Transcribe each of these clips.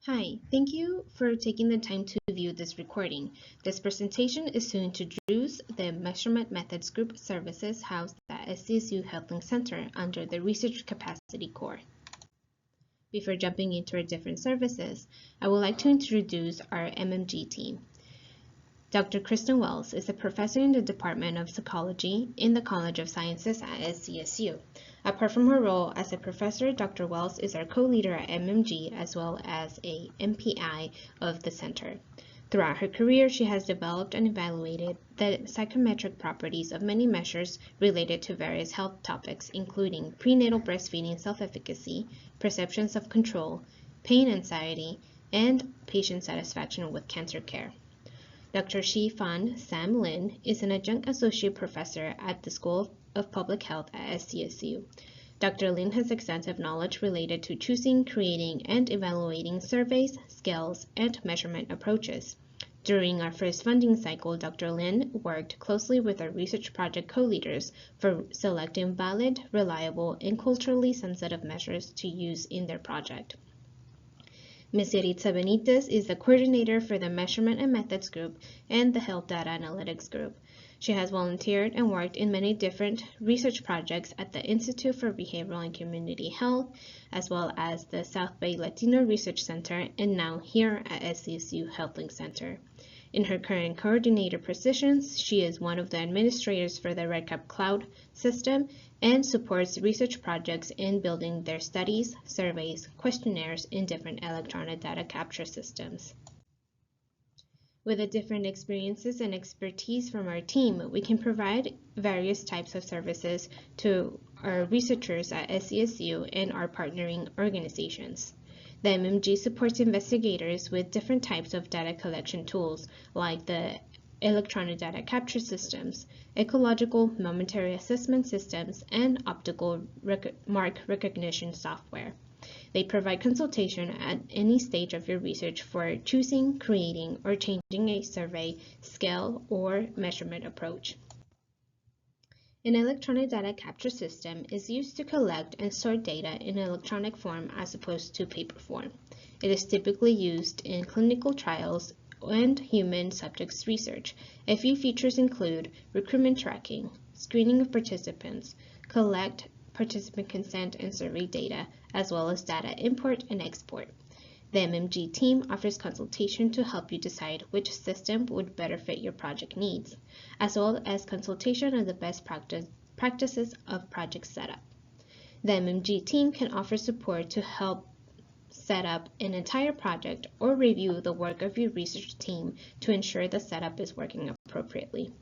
Hi, thank you for taking the time to view this recording. This presentation is to introduce the Measurement Methods Group services housed at SDSU HealthLINK Center under the Research Capacity Core. Before jumping into our different services, I would like to introduce our MMG team. Dr. Kristen Wells is a professor in the Department of Psychology in the College of Sciences at SDSU. Apart from her role as a professor, Dr. Wells is our co-leader at MMG as well as a MPI of the center. Throughout her career, she has developed and evaluated the psychometric properties of many measures related to various health topics, including prenatal breastfeeding self-efficacy, perceptions of control, pain anxiety, and patient satisfaction with cancer care. Dr. Shi-Fan Sam Lin is an adjunct associate professor at the School of Public Health at SDSU. Dr. Lin has extensive knowledge related to choosing, creating, and evaluating surveys, scales, and measurement approaches. During our first funding cycle, Dr. Lin worked closely with our research project co-leaders for selecting valid, reliable, and culturally sensitive measures to use in their project. Ms. Yaritza Benitez is the coordinator for the Measurement and Methods Group and the Health Data Analytics Group. She has volunteered and worked in many different research projects at the Institute for Behavioral and Community Health, as well as the South Bay Latino Research Center, and now here at SDSU HealthLINK Center. In her current coordinator positions, she is one of the administrators for the RedCap Cloud system and supports research projects in building their studies, surveys, questionnaires, and different electronic data capture systems. With the different experiences and expertise from our team, we can provide various types of services to our researchers at SDSU and our partnering organizations. The MMG supports investigators with different types of data collection tools, like the electronic data capture systems, ecological momentary assessment systems, and optical mark recognition software. They provide consultation at any stage of your research for choosing, creating, or changing a survey, scale, or measurement approach. An electronic data capture system is used to collect and store data in electronic form as opposed to paper form. It is typically used in clinical trials and human subjects research. A few features include recruitment tracking, screening of participants, collect participant consent and survey data, as well as data import and export. The MMG team offers consultation to help you decide which system would better fit your project needs, as well as consultation on the best practices of project setup. The MMG team can offer support to help set up an entire project or review the work of your research team to ensure the setup is working appropriately.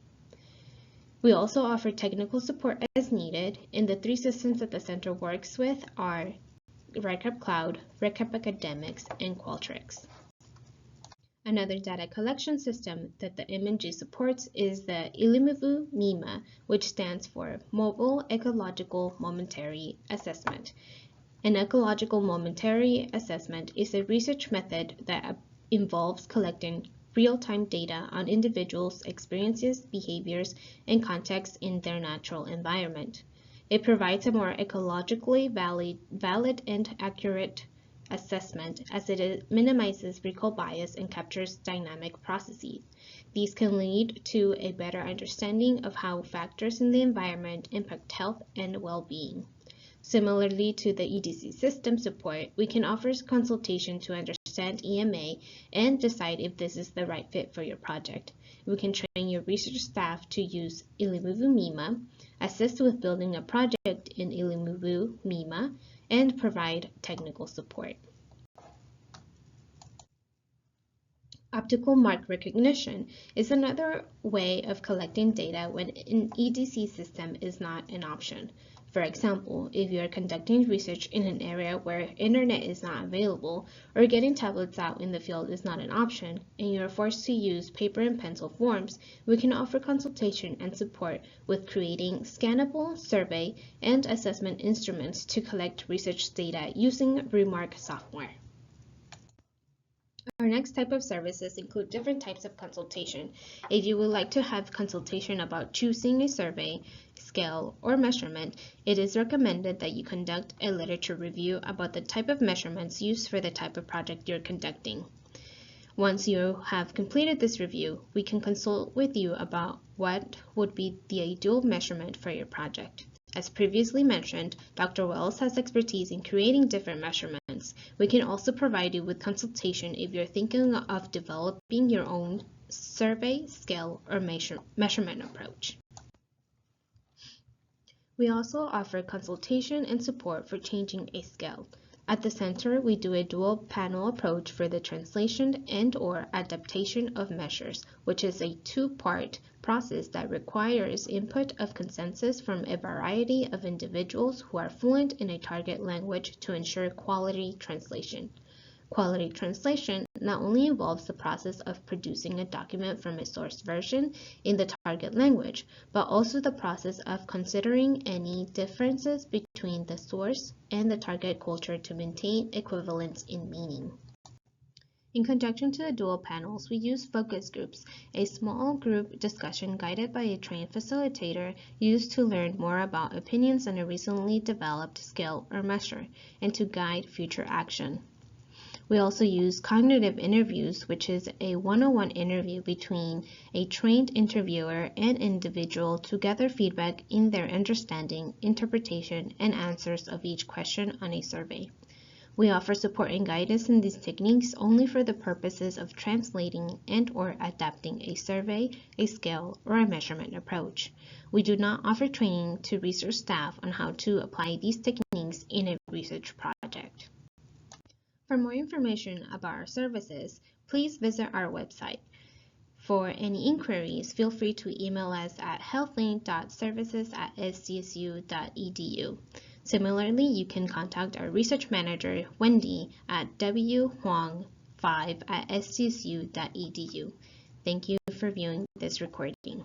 We also offer technical support as needed, and the three systems that the center works with are RedCap Cloud, RedCap Academics, and Qualtrics. Another data collection system that the MMG supports is the Ilimuvu MIMA, which stands for Mobile Ecological Momentary Assessment. An ecological momentary assessment is a research method that involves collecting real-time data on individuals' experiences, behaviors, and contexts in their natural environment. It provides a more ecologically valid and accurate assessment as it minimizes recall bias and captures dynamic processes. These can lead to a better understanding of how factors in the environment impact health and well-being. Similarly to the EDC system support, we can offer consultation to understand EMA and decide if this is the right fit for your project. We can train your research staff to use Ilimuvu MIMA, assist with building a project in Ilimuvu MIMA, and provide technical support. Optical mark recognition is another way of collecting data when an EDC system is not an option. For example, if you are conducting research in an area where internet is not available or getting tablets out in the field is not an option, and you are forced to use paper and pencil forms, we can offer consultation and support with creating scannable survey and assessment instruments to collect research data using Remark software. Our next type of services include different types of consultation. If you would like to have consultation about choosing a survey, scale, or measurement, it is recommended that you conduct a literature review about the type of measurements used for the type of project you're conducting. Once you have completed this review, we can consult with you about what would be the ideal measurement for your project. As previously mentioned, Dr. Wells has expertise in creating different measurements. We can also provide you with consultation if you're thinking of developing your own survey, scale, or measurement approach. We also offer consultation and support for changing a scale. At the center, we do a dual panel approach for the translation and/or adaptation of measures, which is a two-part process that requires input of consensus from a variety of individuals who are fluent in a target language to ensure quality translation. Quality translation not only involves the process of producing a document from a source version in the target language, but also the process of considering any differences between the source and the target culture to maintain equivalence in meaning. In conjunction to the dual panels, we use focus groups, a small group discussion guided by a trained facilitator used to learn more about opinions on a recently developed scale or measure and to guide future action. We also use cognitive interviews, which is a one-on-one interview between a trained interviewer and individual to gather feedback in their understanding, interpretation, and answers of each question on a survey. We offer support and guidance in these techniques only for the purposes of translating and/or adapting a survey, a scale, or a measurement approach. We do not offer training to research staff on how to apply these techniques in a research project. For more information about our services, please visit our website. For any inquiries, feel free to email us at healthlink.services@sdsu.edu. Similarly, you can contact our research manager, Wendy, at whuang5@sdsu.edu. Thank you for viewing this recording.